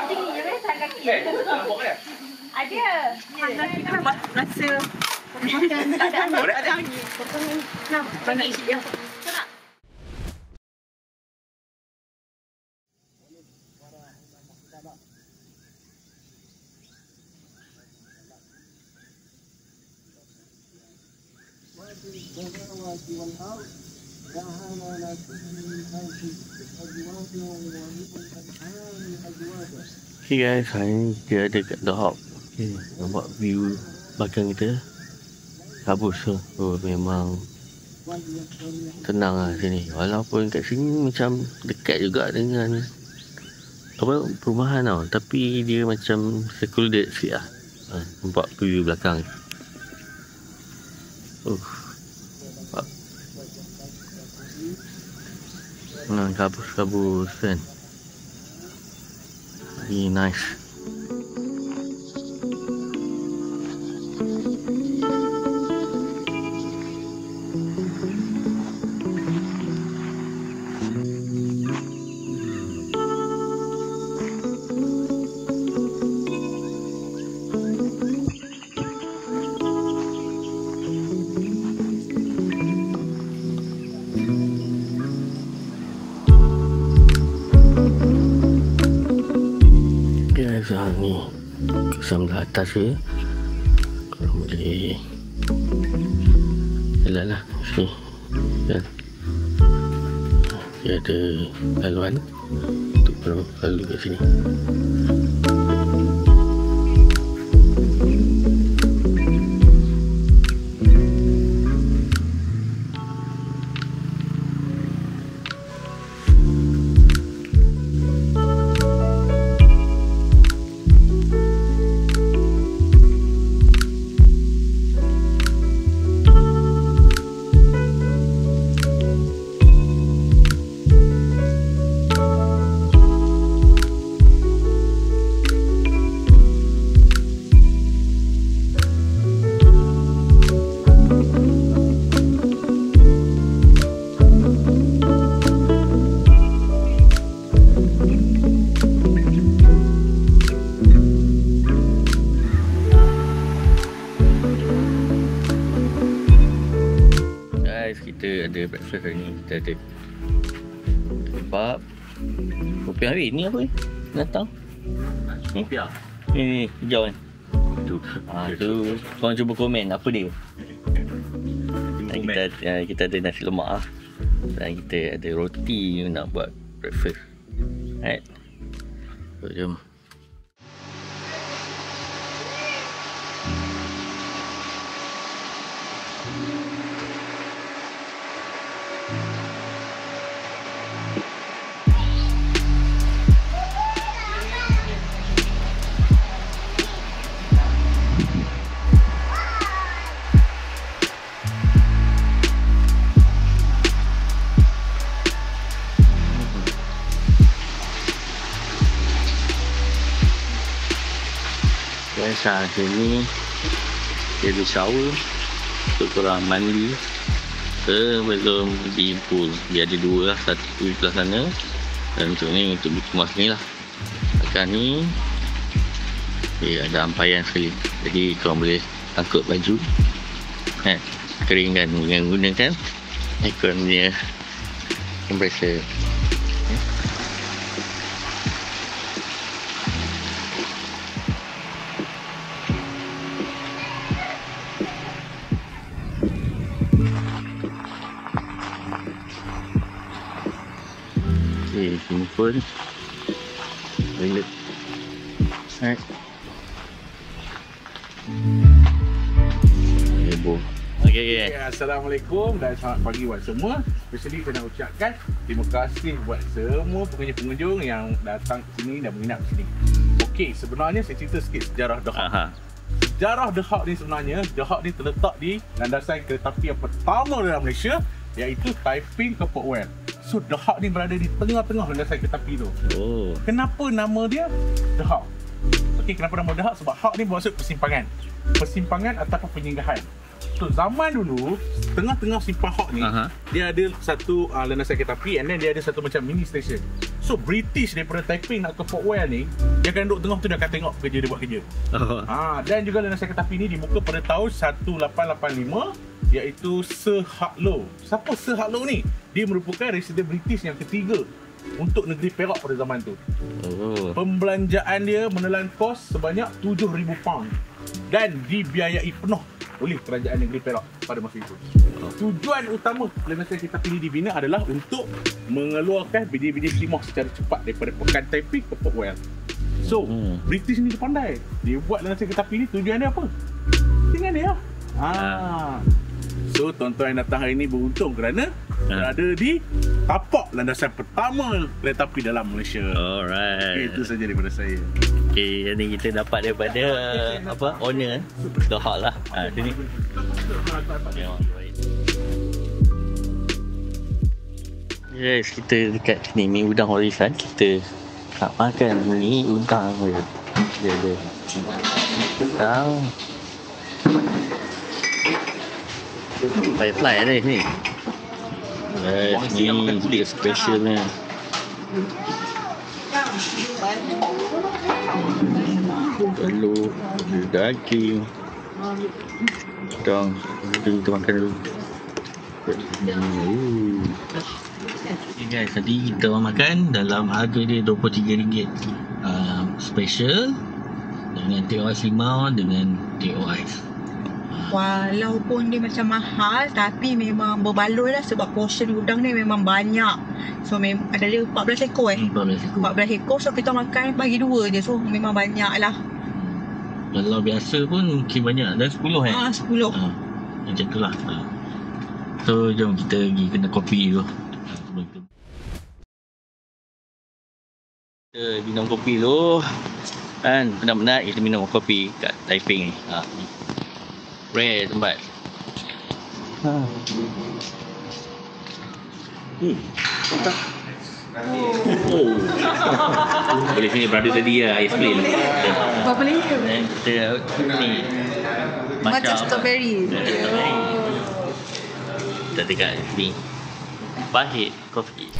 Tinggi je tak kaki. Ada. Kita buat rasa makan ada angin. Nah, bagi dia. Okay guys, hari ni kita ada kat Dahab. Okay, nampak view belakang kita. Kabus tu. Oh, memang tenang lah sini. Walaupun kat sini macam dekat juga dengan apa perumahan tau. Tapi dia macam secluded sikit lah. Nampak view belakang. Kabus-kabus kan. Really nice. Ni kesan belah atas je. Kalau boleh jalan lah sini kan. Dia ada laluan untuk lalu kat sini. Kita ada breakfast hari ni. Kita ada kebab, kopi hari ni apa ni? Datang ni? Ni hijau kan? Tu korang cuba komen apa dia. Kita ada nasi lemak lah. Dan kita ada roti nak buat breakfast. Right. So jom. Saat ini dia ada shower untuk korang mandi sebelum di pool. Dia ada dua lah, satu di sebelah sana dan untuk ni untuk kemas ni lah. Akan ni dia ada ampaian sekali, jadi korang boleh angkut baju keringkan dengan gunakan aircon punya compressor. Sini pun toilet. Alright. Okay. Assalamualaikum dan selamat pagi buat semua. Especially saya nak ucapkan terima kasih buat semua pengunjung-pengunjung yang datang ke sini dan menginap ke sini. Okey, sebenarnya saya cerita sikit sejarah The Hawk. Sejarah The Hawk ni sebenarnya, The Hawk ni terletak di landasan kereta api yang pertama dalam Malaysia, iaitu Taiping ke Port Well. So The Hawk ni berada di tengah-tengah landasan kereta api tu. Kenapa nama dia The Hawk? Okey, kenapa nama The Hawk? Sebab Hawk ni bermaksud persimpangan. Persimpangan ataupun penyinggahan. So zaman dulu, tengah-tengah simpang Hok ni, dia ada satu landasan kereta api and then dia ada satu macam mini station. So British daripada Taiping nak ke Fort Wayne ni, dia akan duduk tengah tu, dia akan tengok kerja dia buat kerja. Dan juga landasan kereta api ni dibuka pada tahun 1885, iaitu Sir Harlow. Siapa Sir Harlow ni? Dia merupakan residen British yang ketiga untuk negeri Perak pada zaman tu. Pembelanjaan dia menelan kos sebanyak 7,000 pound dan dibiayai penuh oleh kerajaan negeri Perak pada masa itu. Tujuan utama landasan kereta api ini dibina adalah untuk mengeluarkan bidih-bidih timah secara cepat daripada Pekan Taiping ke Port Wales. So, British ni dia pandai. Dia buat landasan kereta api ni, tujuan dia apa? Tinggal dia. So, tuan-tuan yang datang hari ni beruntung kerana berada di tapak landasan pertama kereta api dalam Malaysia. Alright. Itu saja daripada saya. Yang ni kita dapat daripada owner The Hawk lah. Sini. Yes, kita dekat sini. Ni udang warisan. Kita nak makan ni udang dia. Dia ada udang. Firefly ada ni. Ni dia specialnya. Telur, daging. Kita makan dulu. Okay guys, tadi kita makan dalam harga dia RM23. Special dengan teh ais limau dengan teh ais. Walaupun dia macam mahal, tapi memang berbaloi lah sebab portion udang ni memang banyak. So ada dia 14 ekor 14 ekor. So kita makan bagi 2 je. So memang banyak lah. Kalau biasa pun mungkin banyak. Dah 10 10 macam tu lah. So jom kita pergi kena kopi dulu. Kita minum kopi dulu. Kan penat-penat kita minum kopi kat Taiping ni. Rare tempat. Boleh sini brother tadi lah, ice cream. Berapa lagi? Kita ni macam strawberry. Kita dekat ni Pahit Coffee.